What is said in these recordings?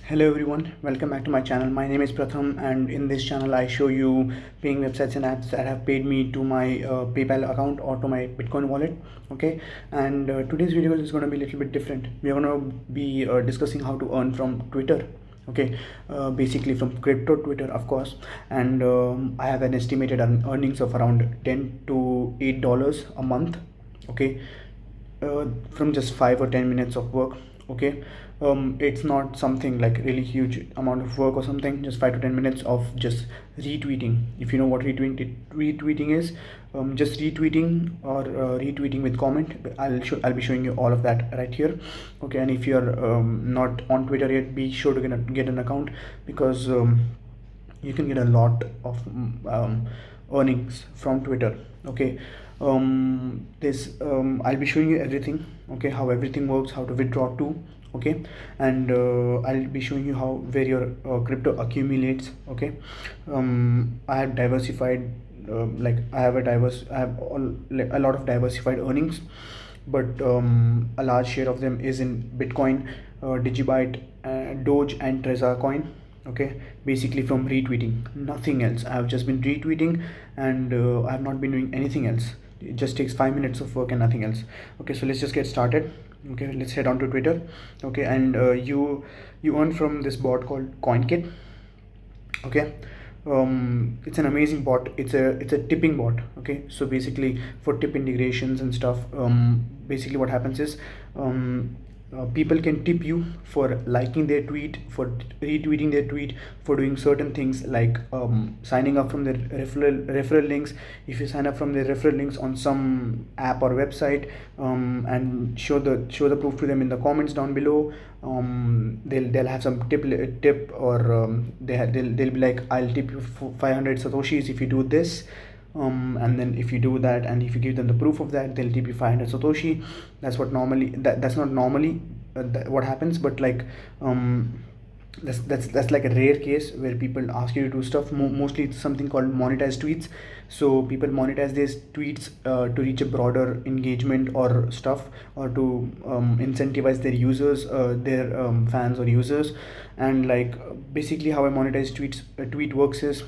Hello everyone, welcome back to my channel. My name is Pratham, and in this channel I show you paying websites and apps that have paid me to my PayPal account or to my Bitcoin wallet. Okay, and today's video is going to be a little bit different. We are going to be discussing how to earn from Twitter. Okay, basically from crypto Twitter, of course. And I have an estimated earnings of around $10 to $8 a month. Okay, from just 5 or 10 minutes of work. Okay, it's not something like really huge amount of work or something, just 5 to 10 minutes of just retweeting. If you know what retweeting is, just retweeting or retweeting with comment. I'll be showing you all of that right here. Okay, and if you're not on Twitter yet, be sure to get an account, because you can get a lot of earnings from Twitter. Okay, this I'll be showing you everything. Okay, how everything works, how to withdraw to. Okay, and I'll be showing you how where your crypto accumulates. Okay, I have diversified, like I have like a lot of diversified earnings, but a large share of them is in Bitcoin, Digibyte, Doge, and Trezor coin. Okay, basically from retweeting, nothing else. I have just been retweeting, and I have not been doing anything else. It just takes 5 minutes of work and nothing else. Okay, so let's just get started. Okay, let's head on to Twitter. Okay, and you earn from this bot called CoinKit. Okay, it's an amazing bot. It's a tipping bot. Okay, so basically for tip integrations and stuff, basically what happens is, people can tip you for liking their tweet, for retweeting their tweet, for doing certain things like signing up from their referral links. If you sign up from their referral links on some app or website, and show the proof to them in the comments down below, they'll have some tip, or they'll be like, I'll tip you for 500 satoshis if you do this. And then if you do that, and if you give them the proof of that, they'll tip you 500 satoshi. That's what normally, that's not normally what happens, but like, that's like a rare case where people ask you to do stuff. Mostly it's something called monetized tweets. So people monetize these tweets to reach a broader engagement or stuff, or to incentivize their users, their fans or users. And like, basically how a monetized tweet works is,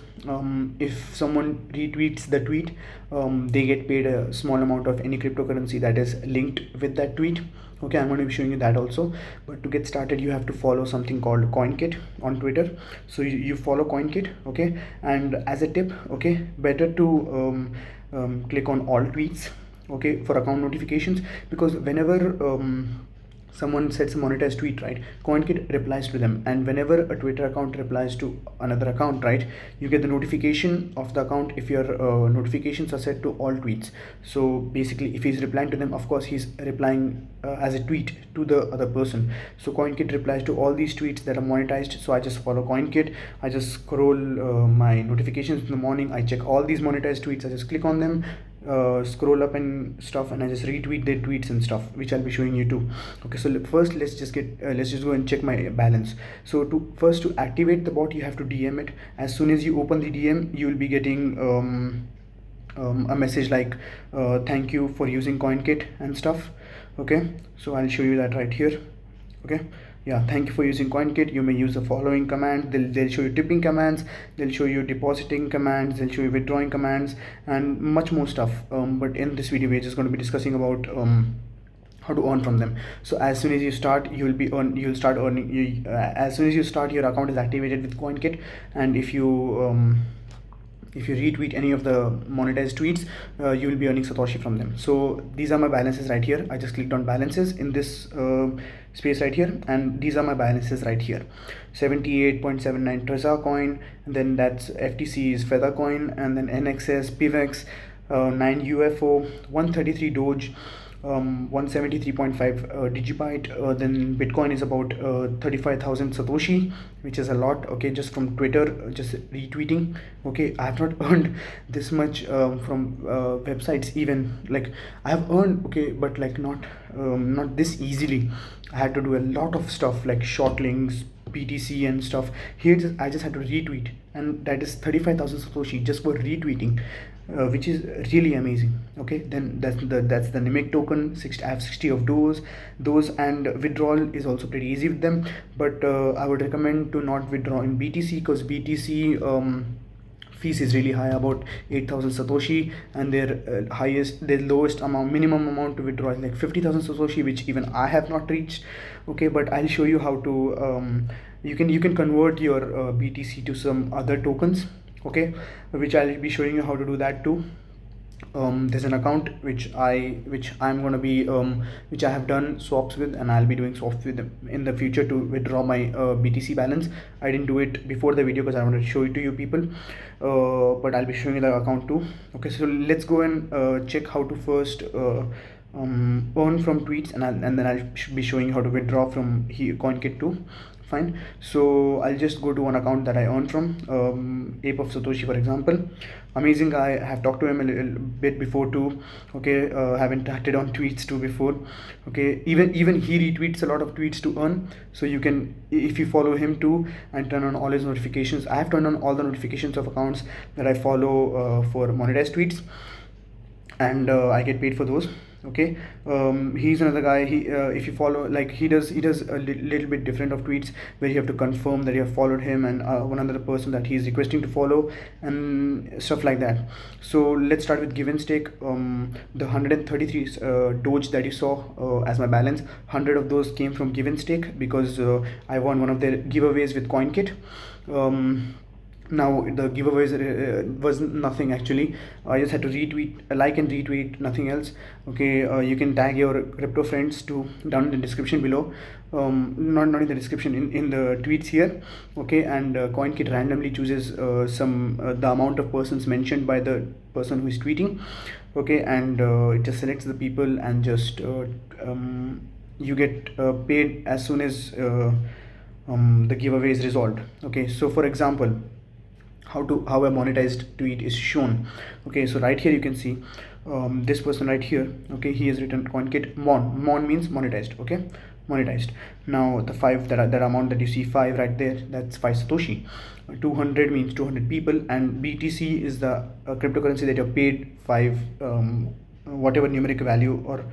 if someone retweets the tweet, they get paid a small amount of any cryptocurrency that is linked with that tweet. Okay, I'm going to be showing you that also. But to get started, you have to follow something called CoinKit on Twitter. So you follow CoinKit. Okay, and as a tip, okay, better to click on all tweets, okay, for account notifications, because whenever someone sets a monetized tweet, right, CoinKit replies to them. And whenever a Twitter account replies to another account, right, you get the notification of the account if your notifications are set to all tweets. So basically, if he's replying to them, of course he's replying as a tweet to the other person. So CoinKit replies to all these tweets that are monetized. So I just follow CoinKit. I just scroll my notifications in the morning. I check all these monetized tweets. I just click on them, scroll up and stuff, and I just retweet their tweets and stuff, which I'll be showing you too. Okay, so first let's just go and check my balance. So to activate the bot, you have to DM it. As soon as you open the DM, you will be getting a message like, thank you for using CoinKit and stuff. Okay, so I'll show you that right here. Okay, yeah, thank you for using CoinKit. You may use the following command. They'll show you tipping commands, they'll show you depositing commands, they'll show you withdrawing commands, and much more stuff. But in this video, we're just going to be discussing about how to earn from them. So as soon as you start, you'll start earning. As soon as you start, your account is activated with CoinKit, and if you retweet any of the monetized tweets, you will be earning satoshi from them. So these are my balances right here. I just clicked on balances in this space right here, and these are my balances right here. 78.79 Trezor coin, and then that's FTC is Feather coin, and then NXS, PIVX, 9 UFO, 133 Doge, 173.5 Digibyte. Then Bitcoin is about 35,000 Satoshi, which is a lot. Okay, just from Twitter, just retweeting. Okay, I have not earned this much from websites. Even like I have earned, okay, but like not this easily. I had to do a lot of stuff like short links, PTC and stuff. Here I just had to retweet, and that is 35,000 Satoshi just for retweeting. which is really amazing. Okay, then that's the Nimic token. I have 60 of those, and withdrawal is also pretty easy with them. But I would recommend to not withdraw in BTC, because BTC fees is really high, about 8,000 satoshi, and their lowest amount, minimum amount to withdraw is like 50,000 satoshi, which even I have not reached. Okay, but I'll show you how to you can convert your BTC to some other tokens. Okay, which I'll be showing you how to do that too. There's an account which I'm going to be which I have done swaps with, and I'll be doing swaps with them in the future to withdraw my BTC balance. I didn't do it before the video because I wanted to show it to you people, but I'll be showing you the account too. Okay, so let's go and check how to first earn from tweets, and then I'll be showing you how to withdraw from here CoinKit too. Fine, so I'll just go to one account that I earned from, Ape of Satoshi, for example. Amazing guy. I have talked to him a little bit before too. Okay, have interacted on tweets too before. Okay, even he retweets a lot of tweets to earn. So you can, if you follow him too and turn on all his notifications. I have turned on all the notifications of accounts that I follow for monetized tweets, and I get paid for those. Okay, he's another guy. If you follow, like, he does a little bit different of tweets, where you have to confirm that you have followed him and one other person that he's requesting to follow, and stuff like that. So let's start with Give and Stake. The 133 Doge that you saw as my balance, 100 of those came from Give and Stake, because I won one of their giveaways with CoinKit. Now the giveaways was nothing actually. I just had to retweet, like and retweet, nothing else. Okay, you can tag your crypto friends to down in the description below, not in the description, in the tweets here. Okay, and CoinKit randomly chooses the amount of persons mentioned by the person who is tweeting. Okay, and it just selects the people, and just you get paid as soon as the giveaway is resolved. Okay, so for example, how a monetized tweet is shown. Okay, so right here you can see this person right here. Okay, he has written CoinKit mon means monetized. Okay, monetized. Now the that amount that you see, 5 right there, that's 5 satoshi. 200 means 200 people, and BTC is the cryptocurrency that you're paid 5 whatever numeric value, or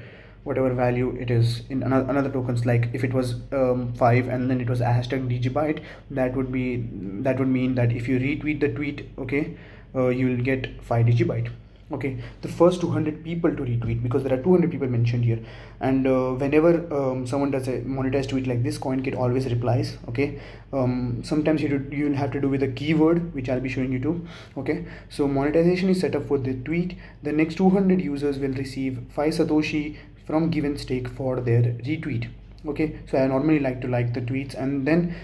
whatever value it is in another tokens. Like if it was 5 and then it was a hashtag digibyte, that would mean that if you retweet the tweet, okay, you will get 5 digibyte. Okay, the first 200 people to retweet, because there are 200 people mentioned here, and whenever someone does a monetized tweet like this, CoinKit always replies. Okay, sometimes you'll have to do with a keyword, which I'll be showing you too. Okay, so monetization is set up for the tweet. The next 200 users will receive 5 satoshi from Give and Stake for their retweet. Okay, so I normally like to like the tweets, and then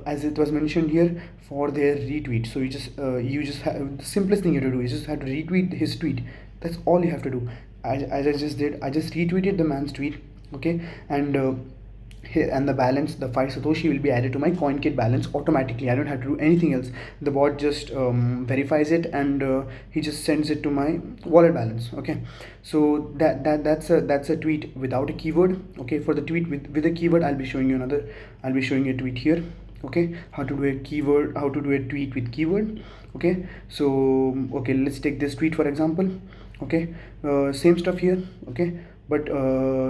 as it was mentioned here, for their retweet. So you just have, the simplest thing you have to do is just have to retweet his tweet. That's all you have to do. As I just did, I just retweeted the man's tweet. Okay, and the balance, the 5 satoshi, will be added to my CoinKit balance automatically. I don't have to do anything else. The bot just verifies it, and he just sends it to my wallet balance. Okay, so that's a tweet without a keyword. Okay, for the tweet with a keyword, I'll be showing you a tweet here. Okay, how to do a tweet with keyword. Okay, so okay, let's take this tweet for example. Okay, same stuff here. Okay, but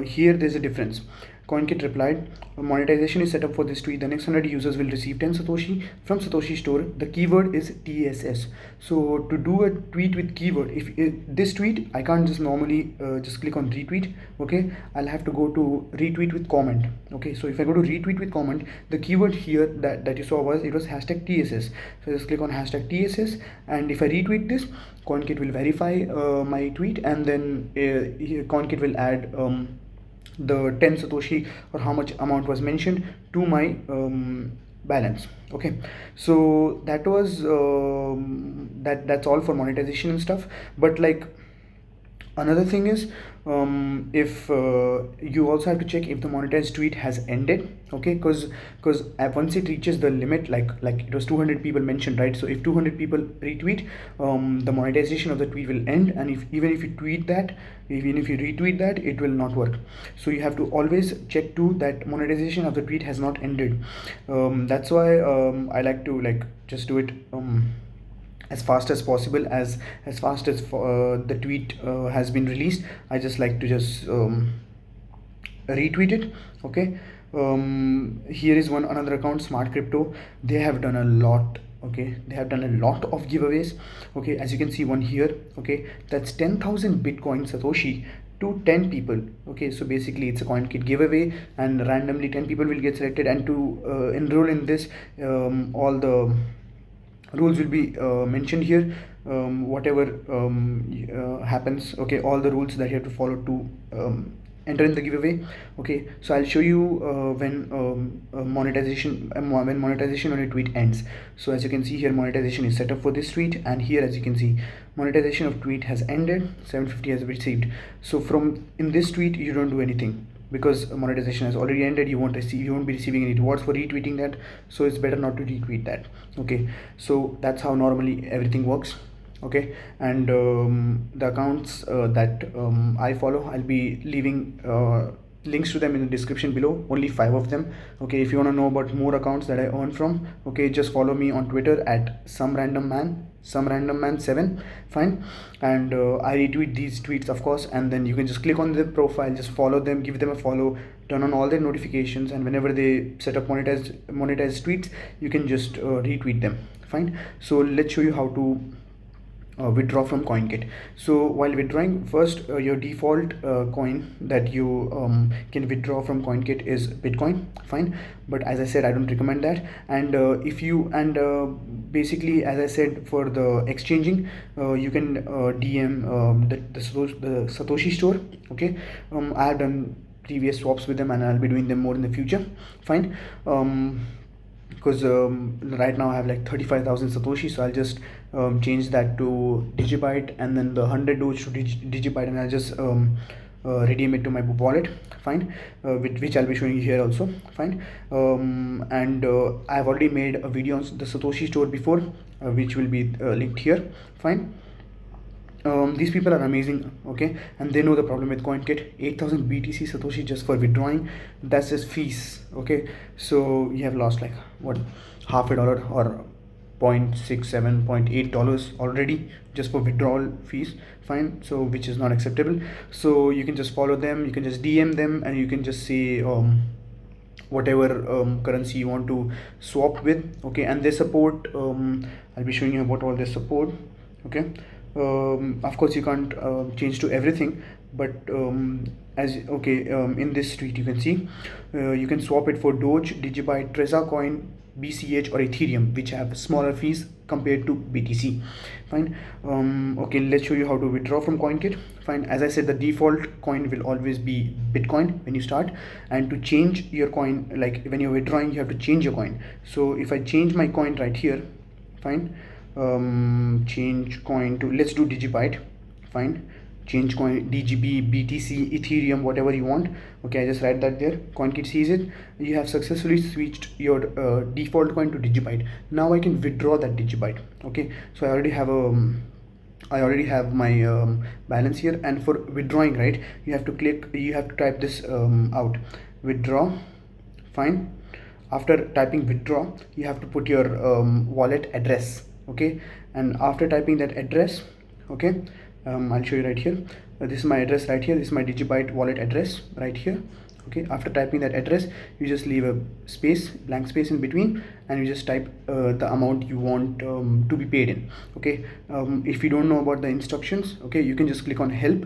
here there's a difference. CoinKit replied, monetization is set up for this tweet. The next 100 users will receive 10 Satoshi from Satoshi store. The keyword is TSS. So to do a tweet with keyword, if this tweet, I can't just normally just click on retweet. Okay, I'll have to go to retweet with comment. Okay, so if I go to retweet with comment, the keyword here that you saw was hashtag TSS. So just click on hashtag TSS, and if I retweet this, CoinKit will verify my tweet, and then here CoinKit will add the 10 satoshi, or how much amount was mentioned, to my balance. Okay, so that was that's all for monetization and stuff. But like, another thing is, if you also have to check if the monetized tweet has ended. Okay, because once it reaches the limit, like it was 200 people mentioned, right? So if 200 people retweet, the monetization of the tweet will end, and even if you retweet that, it will not work. So you have to always check too that monetization of the tweet has not ended. That's why I like to just do it as fast as possible, as fast as the tweet has been released. I just like to just retweet it. Okay, here is one another account, Smart Crypto. They have done a lot. Okay, they have done a lot of giveaways. Okay, as you can see one here. Okay, that's 10,000 Bitcoin Satoshi to 10 people. Okay, so basically it's a CoinKit giveaway, and randomly 10 people will get selected, and to enroll in this, all the rules will be mentioned here. Whatever happens, okay, all the rules that you have to follow to enter in the giveaway. Okay, so I'll show you when monetization on a tweet ends. So as you can see here, monetization is set up for this tweet, and here as you can see, monetization of tweet has ended, 750 has received. So from in this tweet you don't do anything, because monetization has already ended. You won't be receiving any rewards for retweeting that, so it's better not to retweet that. Okay, so that's how normally everything works. Okay, and the accounts that I follow, I'll be leaving links to them in the description below, only 5 of them. Okay, if you want to know about more accounts that I earn from, okay, just follow me on Twitter at some random man 7, fine. And I retweet these tweets, of course, and then you can just click on the profile, just follow them, give them a follow, turn on all their notifications, and whenever they set up monetized tweets, you can just retweet them, fine. So let's show you how to withdraw from CoinKit. So while withdrawing, first your default coin that you can withdraw from CoinKit is Bitcoin, fine. But as I said, I don't recommend that. And basically, as I said, for the exchanging, you can DM the Satoshi store. Okay, I have done previous swaps with them, and I'll be doing them more in the future, fine. Because right now I have like 35,000 Satoshi, so I'll just change that to Digibyte, and then the 100 Doge to Digibyte, and I'll just redeem it to my wallet, fine, which I'll be showing you here also, fine. And I've already made a video on the Satoshi store before, which will be linked here, fine. These people are amazing, okay, and they know the problem with CoinKit. 8,000 BTC Satoshi just for withdrawing, that's just fees. Okay, so you have lost like what, half a dollar or $0.67, $0.8 already just for withdrawal fees, fine. So which is not acceptable. So you can just follow them, you can just DM them, and you can just say whatever currency you want to swap with. Okay, and they support, I'll be showing you about all their support. Okay, of course you can't change to everything, but in this tweet you can see you can swap it for Doge, Digibyte, Trezor coin, BCH or Ethereum, which have smaller fees compared to BTC, fine. Okay, let's show you how to withdraw from CoinKit, fine. As I said, the default coin will always be Bitcoin when you start, and to change your coin, like when you're withdrawing, you have to change your coin. So if I change my coin right here, fine, change coin to, let's do Digibyte, fine. Change coin, DGB, BTC, Ethereum, whatever you want. Okay, I just write that there. CoinKit sees it. You have successfully switched your default coin to Digibyte. Now I can withdraw that Digibyte. Okay, so I already have my balance here, and for withdrawing, right, you have to type this out, withdraw, fine. After typing withdraw, you have to put your wallet address. Okay, and after typing that address, okay, I'll show you right here. This is my address right here. This is my Digibyte wallet address right here. Okay, after typing that address, you just leave a blank space in between, and you just type the amount you want to be paid in. Okay, if you don't know about the instructions, okay, you can just click on help,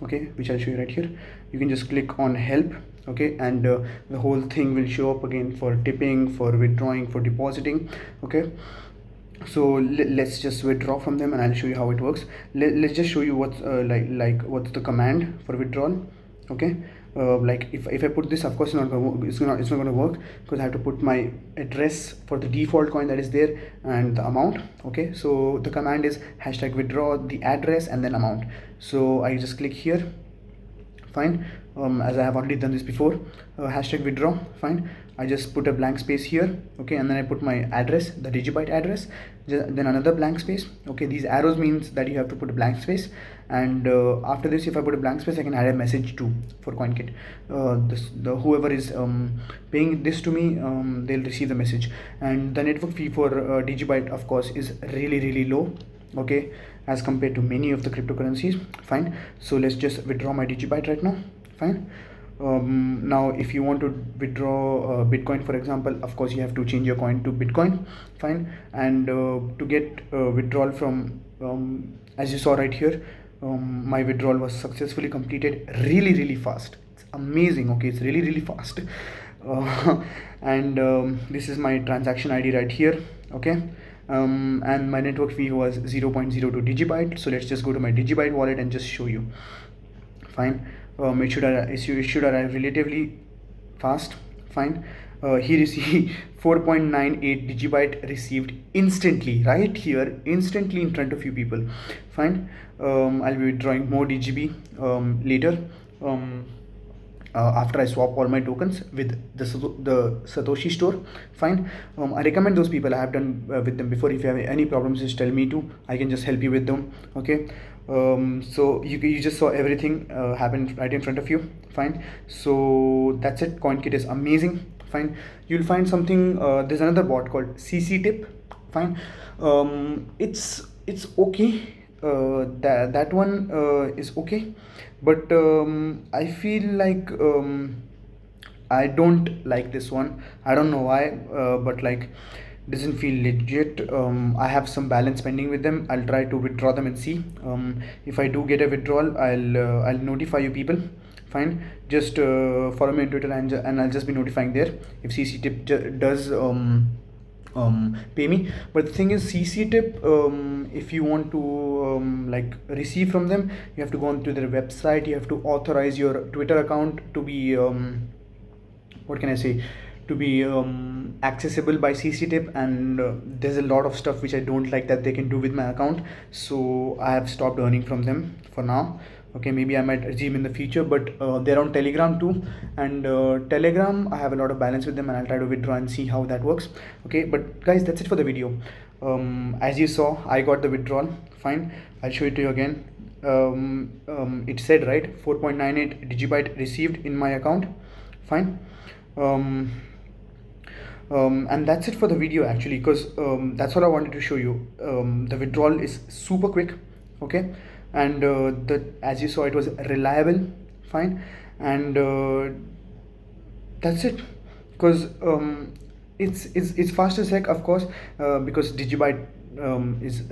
okay, which I'll show you right here. You can just click on help, okay, and the whole thing will show up again for tipping, for withdrawing, for depositing. Okay, so let's just withdraw from them, and I'll show you how it works. Let's just show you what's what's the command for withdrawal. Okay, like if I put this, of course it's not going to work, because I have to put my address for the default coin that is there and the amount. Okay, so the command is #withdraw, the address, and then amount. So I just click here, fine. As I have already done this before, #withdraw, fine. I just put a blank space here, okay, and then I put my address, the Digibyte address, then another blank space. Okay, these arrows means that you have to put a blank space, and after this, if I put a blank space, I can add a message too for CoinKit. Whoever is paying this to me, they'll receive the message. And the network fee for Digibyte, of course, is really low, okay, as compared to many of the cryptocurrencies. Fine, so let's just withdraw my Digibyte right now. Fine. Now if you want to withdraw Bitcoin, for example, of course you have to change your coin to Bitcoin. Fine. And to get withdrawal from as you saw right here, my withdrawal was successfully completed really fast. It's amazing. Okay, it's really fast. And this is my transaction ID right here. Okay, and my network fee was 0.02 Digibyte. So let's just go to my Digibyte wallet and just show you. Fine. It should arrive relatively fast. Fine. Here you see 4.98 Digibyte received instantly, right here, instantly in front of you people. Fine. I'll be withdrawing more DGB later, after I swap all my tokens with the Satoshi store. Fine. I recommend those people. I have done with them before. If you have any problems, just tell me to. I can just help you with them. Okay. So you just saw everything happen right in front of you. Fine. So that's it. CoinKit is amazing. Fine. You'll find something. There's another bot called CCTip. Fine. It's okay. That one is okay, but I feel like I don't like this one. I don't know why, but like doesn't feel legit. I have some balance pending with them. I'll try to withdraw them and see. If I do get a withdrawal, I'll notify you people. Fine. Just follow me on Twitter, and I'll just be notifying there if CCTip does pay me. But the thing is, CCTip, if you want to like receive from them, you have to go onto their website. You have to authorize your Twitter account to be what can I say, to be accessible by CCTip, and there's a lot of stuff which I don't like that they can do with my account, so I have stopped earning from them for now. Okay, maybe I might resume in the future, but they're on Telegram too, and Telegram I have a lot of balance with them, and I'll try to withdraw and see how that works. Okay, but guys, that's it for the video. As you saw, I got the withdrawal. Fine, I'll show it to you again. It said right 4.98 Digibyte received in my account. Fine. And that's it for the video actually, because that's what I wanted to show you. The withdrawal is super quick. Okay, and as you saw, it was reliable. Fine. And that's it, because it's fast as heck, of course, because Digibyte is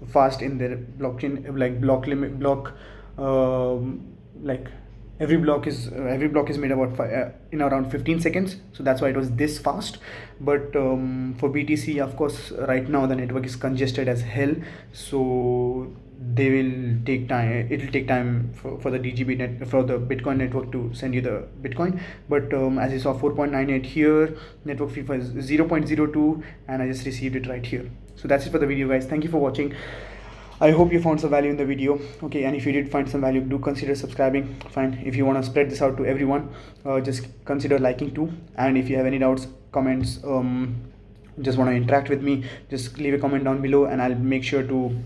fast in their blockchain, like like every block is made about in around 15 seconds, so that's why it was this fast. But for BTC, of course, right now the network is congested as hell, so they will take time. It will take time for the for the Bitcoin network to send you the Bitcoin. But as you saw, 4.98 here, network fee was 0.02, and I just received it right here. So that's it for the video, guys. Thank you for watching. I hope you found some value in the video. Okay, and if you did find some value, do consider subscribing. Fine. If you want to spread this out to everyone, just consider liking too. And if you have any doubts, comments, just want to interact with me, just leave a comment down below, and I'll make sure to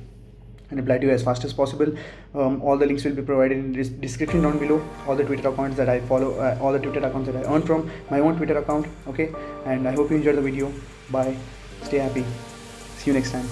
reply to you as fast as possible. All the links will be provided in this description down below. All the Twitter accounts that I follow, all the Twitter accounts that I earn from my own Twitter account. Okay, and I hope you enjoyed the video. Bye. Stay happy. See you next time.